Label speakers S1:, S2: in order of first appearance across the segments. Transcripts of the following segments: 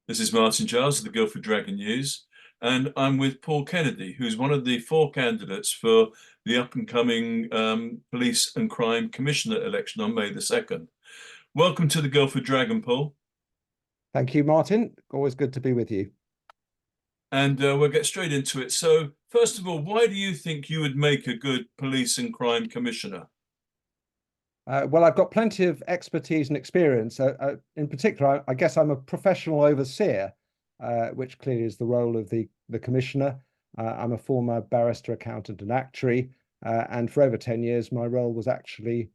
S1: This is Martin Giles of the Guildford Dragon News, and I'm with Paul Kennedy, who's one of the four candidates for the up-and-coming Police and Crime Commissioner election on May the 2nd. Welcome to the Guildford Dragon, Paul.
S2: Thank you, Martin. Always good to be with you.
S1: And we'll get straight into it. So, first of all, why do you think you would make a good Police and Crime Commissioner?
S2: Well, I've got plenty of expertise and experience. In particular, I guess I'm a professional overseer, which clearly is the role of the commissioner. I'm a former barrister, accountant, and actuary, and for over 10 years, my role was actually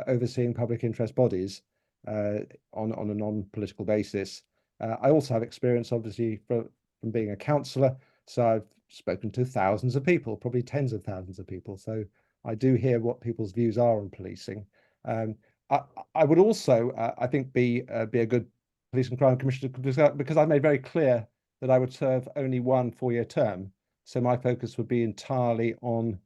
S2: overseeing public interest bodies on a non-political basis. I also have experience, obviously, from being a counsellor, so I've spoken to thousands of people, probably tens of thousands of people. So I do hear what people's views are on policing. I would also, I think, be a good police and crime commissioner because I made very clear that I would serve only one 4-year term. So my focus would be entirely on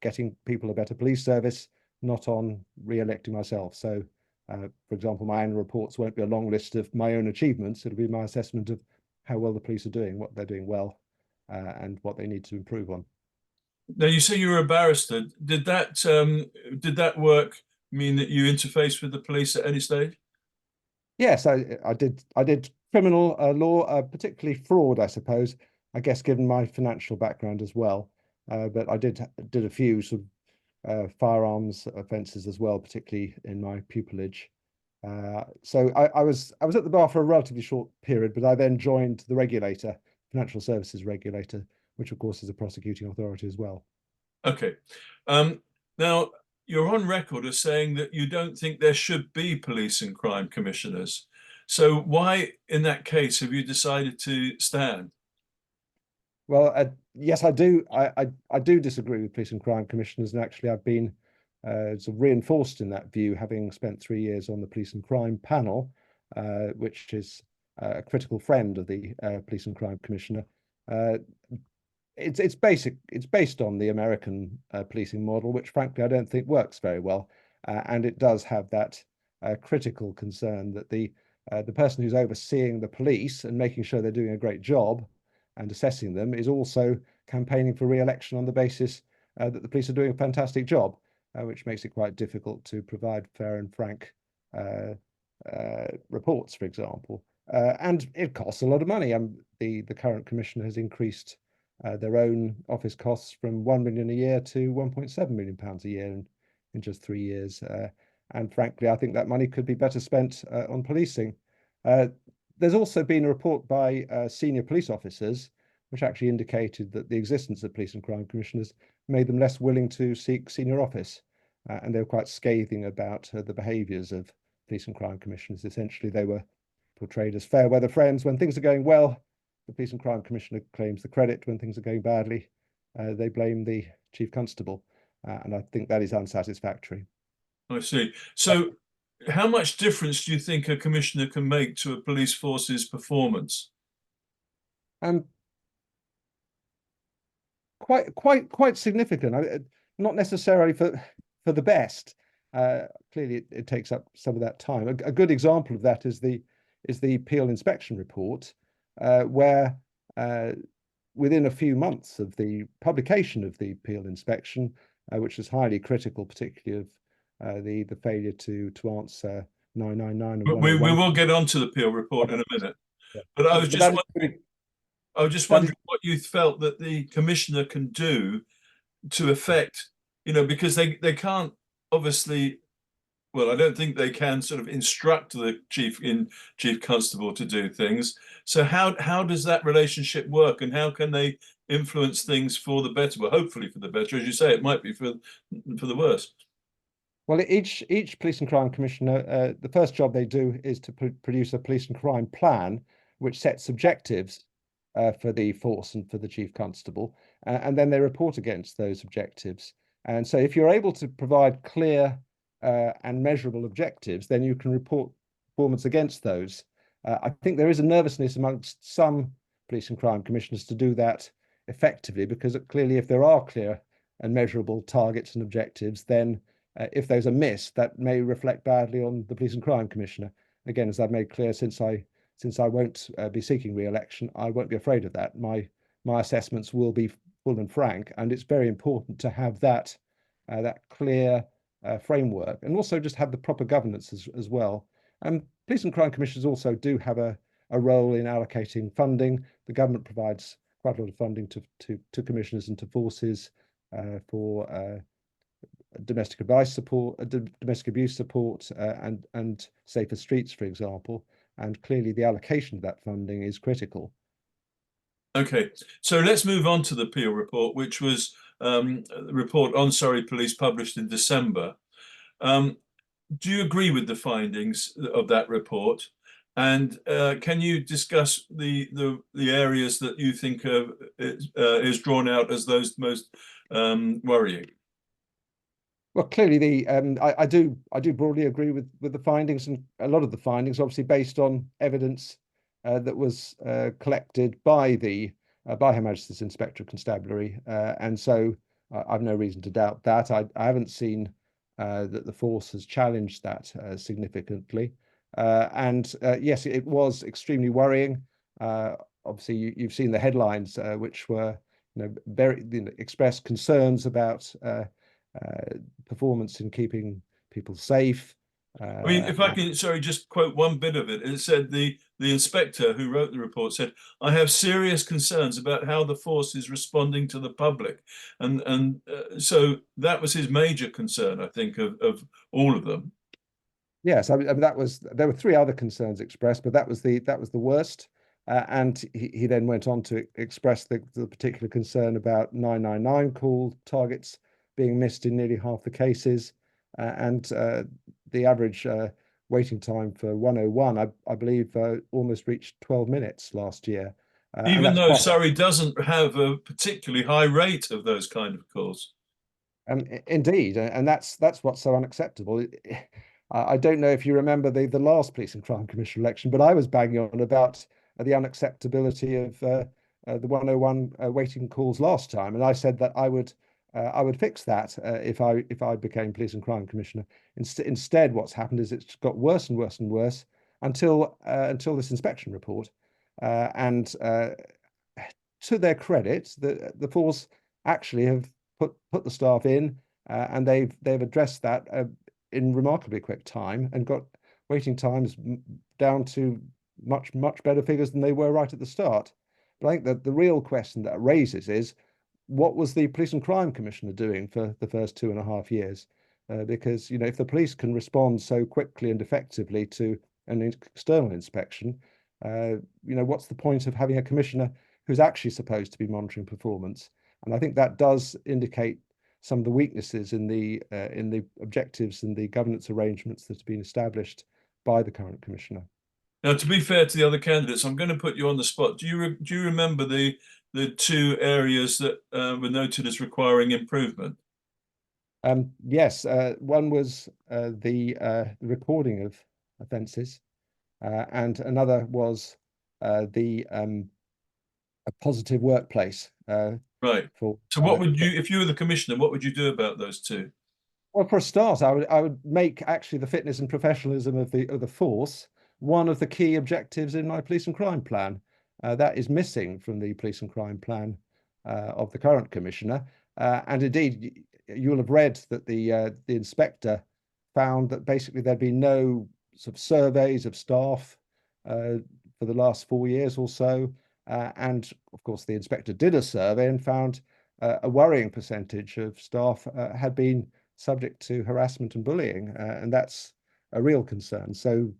S2: getting people a better police service, not on re-electing myself. So, for example, my annual reports won't be a long list of my own achievements. It'll be my assessment of how well the police are doing, what they're doing well, and what they need to improve on.
S1: Now, you say you were a barrister. Did that work mean that you interfaced with the police at any stage?
S2: Yes, I did criminal law, particularly fraud, I suppose. I guess given my financial background as well, but I did a few sort of firearms offences as well, particularly in my pupillage. So I was at the bar for a relatively short period, but I then joined the regulator, financial services regulator, which of course is a prosecuting authority as well.
S1: Okay. Now, you're on record as saying that you don't think there should be police and crime commissioners. So why, in that case, have you decided to stand?
S2: Well, yes, I do. I do disagree with police and crime commissioners, and actually, I've been sort of reinforced in that view, having spent 3 years on the police and crime panel, which is a critical friend of the police and crime commissioner. It's based on the American policing model, which frankly I don't think works very well, and it does have that critical concern that the person who's overseeing the police and making sure they're doing a great job and assessing them is also campaigning for re-election on the basis that the police are doing a fantastic job, which makes it quite difficult to provide fair and frank reports, for example. And it costs a lot of money. The current commissioner has increased their own office costs from 1 million a year to 1.7 million pounds a year in just 3 years. And frankly, I think that money could be better spent on policing. There's also been a report by senior police officers, which actually indicated that the existence of police and crime commissioners made them less willing to seek senior office. And they were quite scathing about the behaviours of police and crime commissioners. Essentially, they were portrayed as fair weather friends when things are going well. The police and crime commissioner claims the credit when things are going badly. They blame the chief constable, and I think that is unsatisfactory.
S1: I see. So how much difference do you think a commissioner can make to a police force's performance?
S2: Quite significant. Not necessarily for the best. Clearly, it takes up some of that time. A good example of that is the Peel inspection report, where within a few months of the publication of the Peel inspection, which was highly critical, particularly of the failure to answer 999 and
S1: We
S2: 101.
S1: will get onto the Peel report in a minute.
S2: Yeah.
S1: But I was just wondering what you felt that the commissioner can do to affect, because they can't obviously, well, I don't think they can sort of instruct the chief constable to do things. So how does that relationship work, and how can they influence things for the better? Well, hopefully for the better. As you say, it might be for the worse.
S2: Well, each police and crime commissioner, the first job they do is to produce a police and crime plan, which sets objectives for the force and for the chief constable, and then they report against those objectives. And so if you're able to provide clear and measurable objectives, then you can report performance against those. I think there is a nervousness amongst some police and crime commissioners to do that effectively, because clearly if there are clear and measurable targets and objectives, then if those are missed, that may reflect badly on the police and crime commissioner. Again, as I've made clear, since I since I won't be seeking re-election, I won't be afraid of that. My assessments will be full and frank, and it's very important to have that clear framework, and also just have the proper governance as well. And police and crime commissioners also do have a role in allocating funding. The government provides quite a lot of funding to commissioners and to forces for domestic advice support, domestic abuse support, and safer streets, for example. And clearly, the allocation of that funding is critical.
S1: Okay, so let's move on to the Peel report, which was the report on Surrey Police published in December. Do you agree with the findings of that report? And can you discuss the areas that you think is drawn out as those most worrying?
S2: Well, clearly, I do broadly agree with the findings, and a lot of the findings, obviously, based on evidence that was collected by by Her Majesty's Inspector of Constabulary, and so I've no reason to doubt that. I haven't seen that the force has challenged that significantly, and yes, it was extremely worrying. Obviously, you've seen the headlines, which were, very, expressed concerns about performance in keeping people safe.
S1: I mean, if I can, sorry, just quote one bit of it. It said the inspector who wrote the report said, "I have serious concerns about how the force is responding to the public," and so that was his major concern, I think, of all of them.
S2: Yes, I mean, there were three other concerns expressed, but that was the worst. And he then went on to express the particular concern about 999 call targets being missed in nearly half the cases, and the average waiting time for 101, I believe, almost reached 12 minutes last year. And
S1: Even
S2: that's
S1: though
S2: quite
S1: Surrey doesn't have a particularly high rate of those kind of calls.
S2: Indeed, and that's what's so unacceptable. I don't know if you remember the last Police and Crime Commission election, but I was banging on about the unacceptability of the 101 waiting calls last time, and I said that I would fix that if I became Police and Crime Commissioner. Instead, what's happened is it's got worse and worse and worse until this inspection report, and to their credit, the force actually have put the staff in, and they've addressed that in remarkably quick time, and got waiting times down to much better figures than they were right at the start. But I think that the real question that raises is, what was the Police and Crime Commissioner doing for the first 2.5 years? Because if the police can respond so quickly and effectively to an external inspection, what's the point of having a commissioner who's actually supposed to be monitoring performance? And I think that does indicate some of the weaknesses in the objectives and the governance arrangements that have been established by the current commissioner.
S1: Now, to be fair to the other candidates, I'm going to put you on the spot. Do you remember the two areas that were noted as requiring improvement?
S2: Yes, one was the recording of offences, and another was the a positive workplace.
S1: Right.
S2: For
S1: So what would you, if you were the commissioner, what would you do about those two?
S2: Well, for a start, I would make actually the fitness and professionalism of the force one of the key objectives in my police and crime plan. That is missing from the police and crime plan of the current commissioner. And indeed, you'll have read that the inspector found that basically there'd been no sort of surveys of staff for the last 4 years or so. And of course, the inspector did a survey and found a worrying percentage of staff had been subject to harassment and bullying, and that's a real concern. So,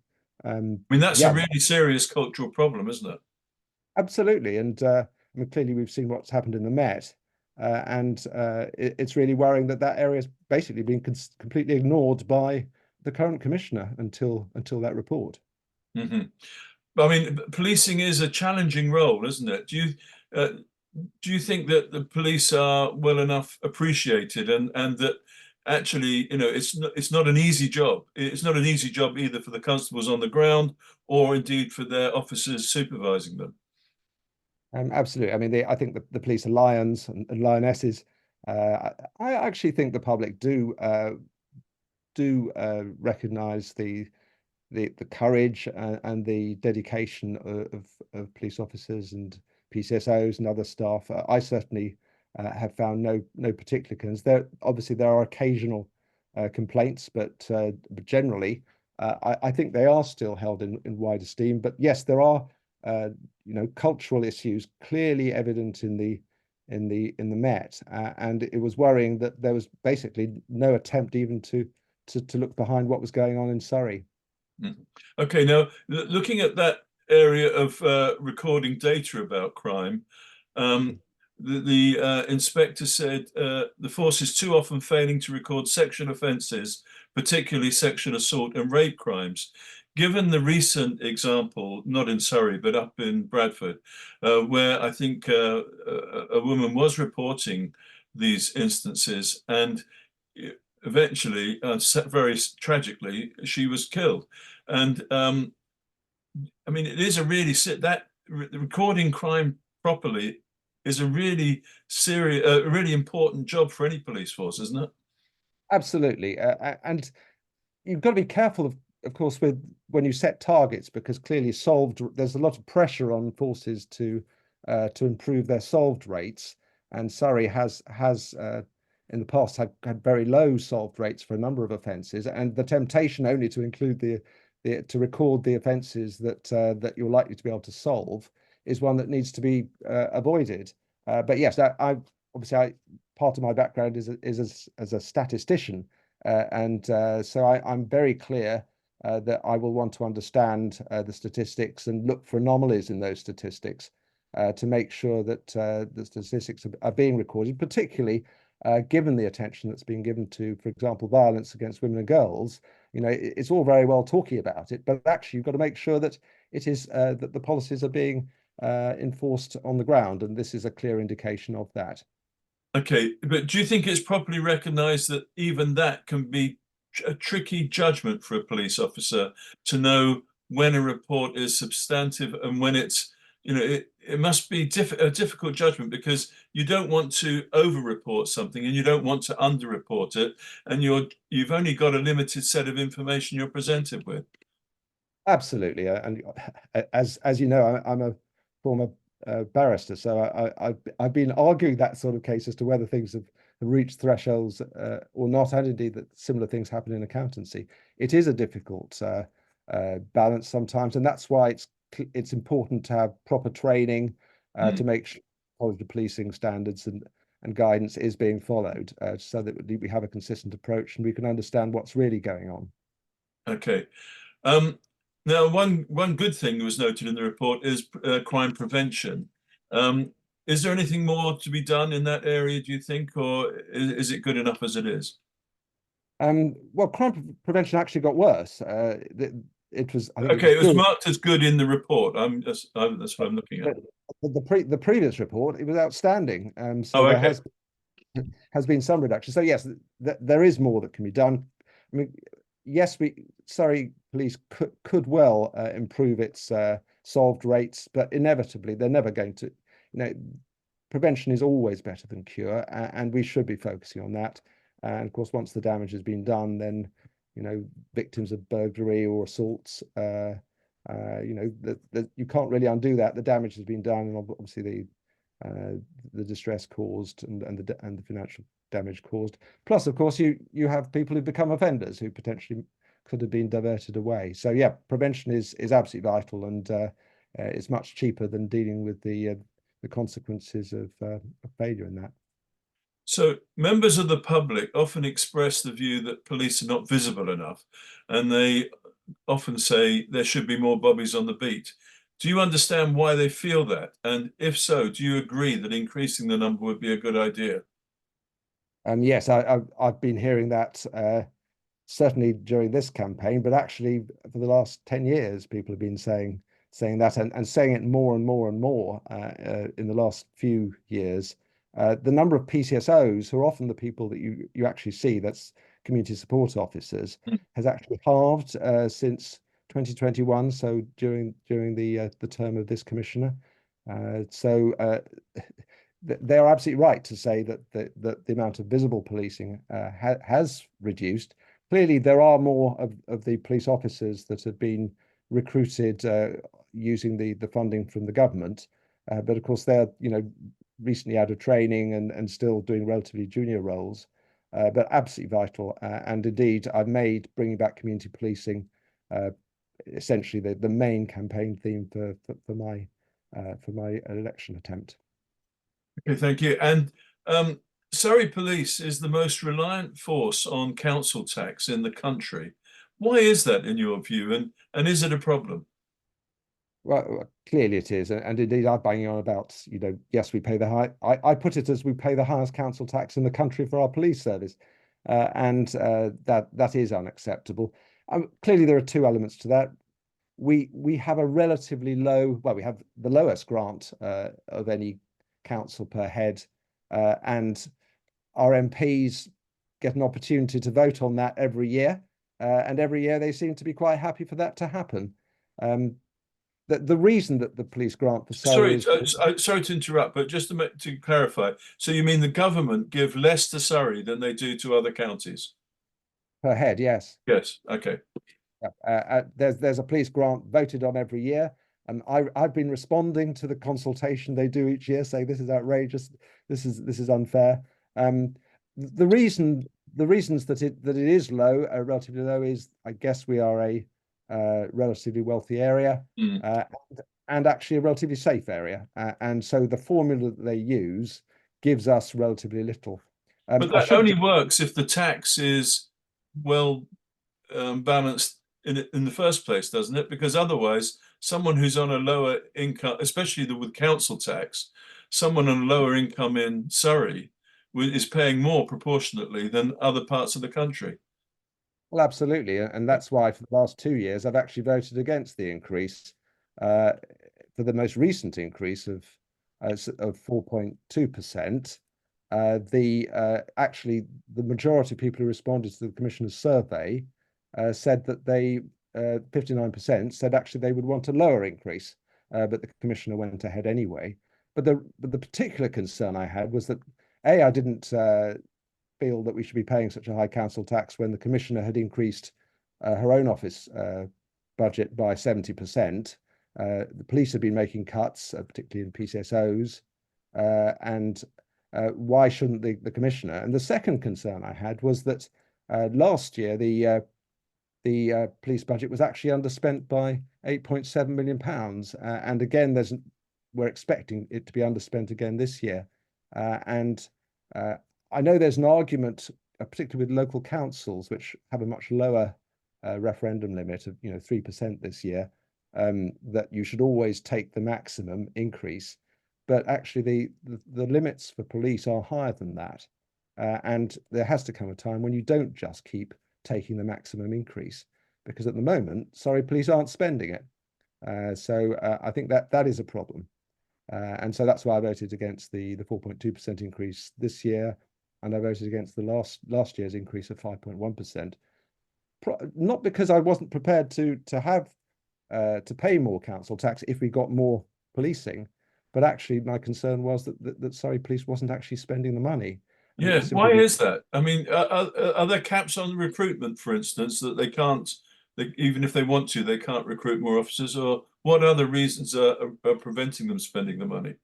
S1: I mean, that's
S2: yeah,
S1: a really serious cultural problem, isn't it?
S2: absolutely. And I mean, clearly, we've seen what's happened in the Met, and it's really worrying that area has basically been completely ignored by the current commissioner until that report.
S1: Mm-hmm. I mean, policing is a challenging role, isn't it? Do you think that the police are well enough appreciated, and that actually, it's not an easy job. It's not an easy job either for the constables on the ground or indeed for their officers supervising them.
S2: Absolutely. I mean, I think the police are lions and lionesses. I actually think the public do recognise the the courage and the dedication of police officers and PCSOs and other staff. I certainly have found no particular concerns. There are occasional complaints, but generally, I think they are still held in wide esteem. But yes, there are cultural issues clearly evident in the Met, and it was worrying that there was basically no attempt even to look behind what was going on in Surrey.
S1: Okay, now looking at that area of recording data about crime, the inspector said the force is too often failing to record sexual offences, particularly sexual assault and rape crimes. Given the recent example, not in Surrey, but up in Bradford, where I think a woman was reporting these instances, and eventually, very tragically, she was killed. And I mean, it is a really recording crime properly is a really serious, a really important job for any police force, isn't it?
S2: Absolutely, and you've got to be careful of course, with when you set targets, because clearly there's a lot of pressure on forces to improve their solved rates, and Surrey has in the past had very low solved rates for a number of offences, and the temptation only to include to record the offences that you're likely to be able to solve is one that needs to be avoided. But yes, obviously part of my background is as a statistician, and so I'm very clear that I will want to understand the statistics and look for anomalies in those statistics to make sure that the statistics are being recorded, particularly given the attention that's being given to, for example, violence against women and girls. It's all very well talking about it, but actually you've got to make sure that it is that the policies are being enforced on the ground, and this is a clear indication of that.
S1: Okay, but do you think it's properly recognised that even that can be a tricky judgment for a police officer to know when a report is substantive and when it's, it must be a difficult judgment, because you don't want to over-report something and you don't want to under-report it, and you've only got a limited set of information you're presented with.
S2: Absolutely, and as you know, I'm a former barrister, so I've been arguing that sort of case as to whether things have reached thresholds or not, and indeed that similar things happen in accountancy. It is a difficult balance sometimes, and that's why it's important to have proper training to make sure the policing standards and guidance is being followed, so that we have a consistent approach and we can understand what's really going on.
S1: Okay. Now, one good thing that was noted in the report is crime prevention. Is there anything more to be done in that area, do you think, or is it good enough as it is?
S2: Well, crime prevention actually got worse. It was, I think,
S1: okay. It was
S2: good.
S1: marked as good in the report. That's what I'm looking at.
S2: The previous report, it was outstanding. So
S1: Oh,
S2: there
S1: okay.
S2: has been some reduction. So yes, there is more that can be done. I mean, yes, Surrey Police could well improve its solved rates, but inevitably they're never going to. Prevention is always better than cure, and we should be focusing on that. And of course, once the damage has been done, then victims of burglary or assaults, you can't really undo that. The damage has been done, and obviously the distress caused and the financial damage caused. Plus, of course, you have people who become offenders who potentially could have been diverted away. So yeah, prevention is absolutely vital, and it's much cheaper than dealing with the consequences of failure in that.
S1: So members of the public often express the view that police are not visible enough, and they often say there should be more bobbies on the beat. Do you understand why they feel that? And if so, do you agree that increasing the number would be a good idea?
S2: Yes, I've been hearing that certainly during this campaign, but actually for the last 10 years, people have been saying that, and saying it more and more and more in the last few years. The number of PCSOs, who are often the people that you actually see, that's community support officers, has actually halved since 2021. So during the term of this commissioner, they're absolutely right to say that the amount of visible policing has reduced. clearly there are more of the police officers that have been recruited using the funding from the government, but of course they're recently out of training and still doing relatively junior roles, but absolutely vital. And indeed, I've made bringing back community policing essentially the main campaign theme for my election attempt.
S1: Okay, thank you. And Surrey Police is the most reliant force on council tax in the country. Why is that in your view? And is it a problem?
S2: Well, clearly it is, and indeed I'm banging on about, yes, we pay the high. I put it as we pay the highest council tax in the country for our police service, and that is unacceptable. Clearly, there are two elements to that. We have a relatively low, well, we have the lowest grant of any council per head, and our MPs get an opportunity to vote on that every year, and every year they seem to be quite happy for that to happen. The reason that the police grant for Surrey
S1: Sorry to interrupt, but just to clarify, so you mean the government give less to Surrey than they do to other counties?
S2: per head, yes.
S1: Yes. Okay.
S2: There's a police grant voted on every year, and I've been responding to the consultation they do each year, saying this is outrageous, this is unfair. The reasons that it is low, relatively low, is I guess we are a relatively wealthy area, and actually a relatively safe area, and so the formula that they use gives us relatively little.
S1: But that only works if the tax is well balanced in the first place, doesn't it? Because otherwise, someone who's on a lower income, especially with council tax, someone on a lower income in Surrey is paying more proportionately than other parts of the country.
S2: Well, absolutely, and that's why for the last 2 years I've actually voted against the increase. For the most recent increase of 4.2%, actually the majority of people who responded to the Commissioner's survey said that 59% said actually they would want a lower increase, but the Commissioner went ahead anyway. But the particular concern I had was that I didn't feel that we should be paying such a high council tax when the Commissioner had increased her own office budget by 70%. The police have been making cuts, particularly in PCSOs, and why shouldn't the Commissioner? And the second concern I had was that last year the police budget was actually underspent by £8.7 million, and again we're expecting it to be underspent again this year, and I know there's an argument, particularly with local councils, which have a much lower referendum limit of 3% this year, that you should always take the maximum increase. But actually, the limits for police are higher than that, and there has to come a time when you don't just keep taking the maximum increase, because at the moment, Surrey Police aren't spending it. So I think that is a problem, and so that's why I voted against the 4.2% increase this year. And I voted against the last year's increase of 5.1%. Not because I wasn't prepared to pay more council tax if we got more policing, but actually my concern was that Surrey Police wasn't actually spending the money.
S1: Yeah, why is that? I mean, are there caps on recruitment, for instance, that they can't, even if they want to, they can't recruit more officers, or what other reasons are preventing them spending the money?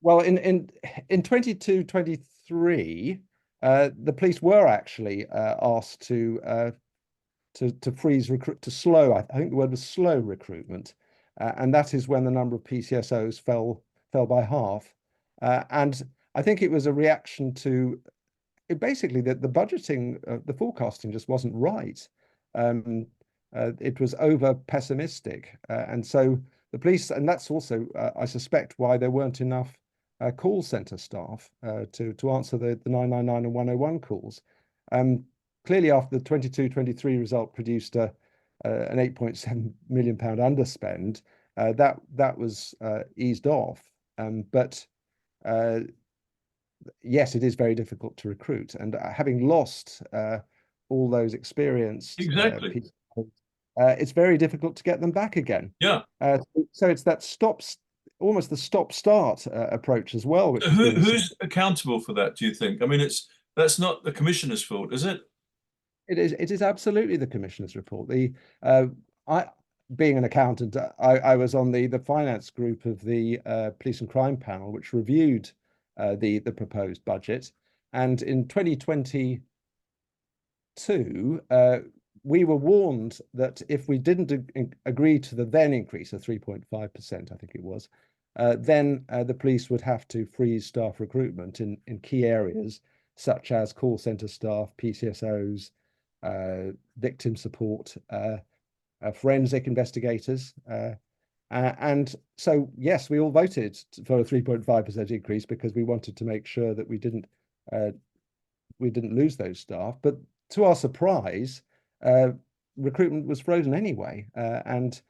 S2: Well, in 22-23. The police were actually asked to freeze to slow. I think the word was slow recruitment, and that is when the number of PCSOs fell by half. And I think it was a reaction to basically the budgeting, the forecasting just wasn't right. It was over pessimistic, and so the police, and that's also, I suspect, why there weren't enough call center staff to answer the 999 and 101 calls. Clearly, after the 22-23 result produced an £8.7 million underspend, that was eased off. But yes, it is very difficult to recruit, and having lost all those experienced
S1: Exactly.
S2: people, it's very difficult to get them back again.
S1: Yeah.
S2: So it's that almost the stop-start approach as well. Which
S1: Who's accountable for that, do you think? I mean, that's not the Commissioner's fault, is it?
S2: It is absolutely the Commissioner's report. I, being an accountant, I was on the finance group of the Police and Crime Panel, which reviewed the proposed budget. And in 2022, we were warned that if we didn't agree to the then increase of 3.5%, I think it was, then the police would have to freeze staff recruitment in key areas such as call centre staff, PCSOs, victim support, forensic investigators. And so, yes, we all voted for a 3.5% increase because we wanted to make sure that we didn't lose those staff. But to our surprise, recruitment was frozen anyway. And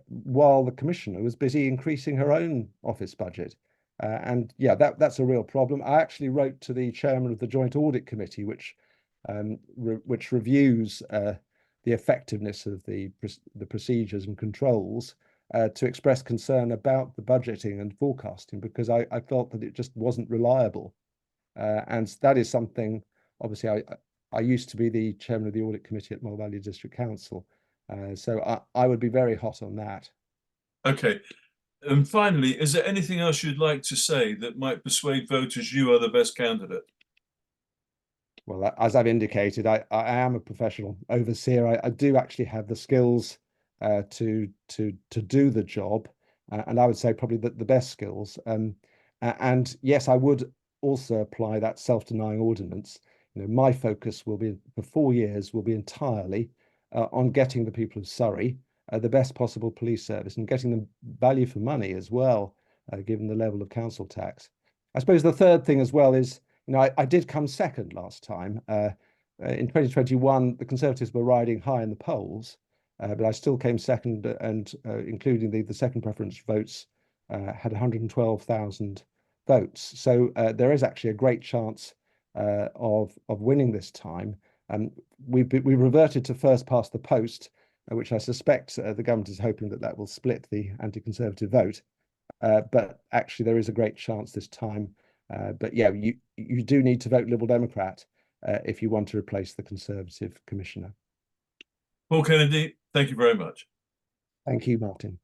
S2: while the Commissioner was busy increasing her own office budget. And yeah, that's a real problem. I actually wrote to the chairman of the Joint Audit Committee, which reviews the effectiveness of the procedures and controls, to express concern about the budgeting and forecasting, because I felt that it just wasn't reliable. And that is something, obviously, I used to be the chairman of the Audit Committee at Mole Valley District Council. So I would be very hot on that.
S1: Okay. And finally, is there anything else you'd like to say that might persuade voters you are the best candidate?
S2: Well, as I've indicated, I am a professional overseer. I do actually have the skills to do the job, and I would say probably the best skills. And yes, I would also apply that self-denying ordinance. You know, my focus will be for 4 years will be entirely on getting the people of Surrey the best possible police service and getting them value for money as well, given the level of council tax. I suppose the third thing as well is, you know, I did come second last time. In 2021, the Conservatives were riding high in the polls, but I still came second, and including the second preference votes, had 112,000 votes. So there is actually a great chance of winning this time. We reverted to first past the post, which I suspect the government is hoping that will split the anti-Conservative vote. But actually, there is a great chance this time. But yeah, you do need to vote Liberal Democrat if you want to replace the Conservative Commissioner.
S1: Paul Kennedy, thank you very much.
S2: Thank you, Martin.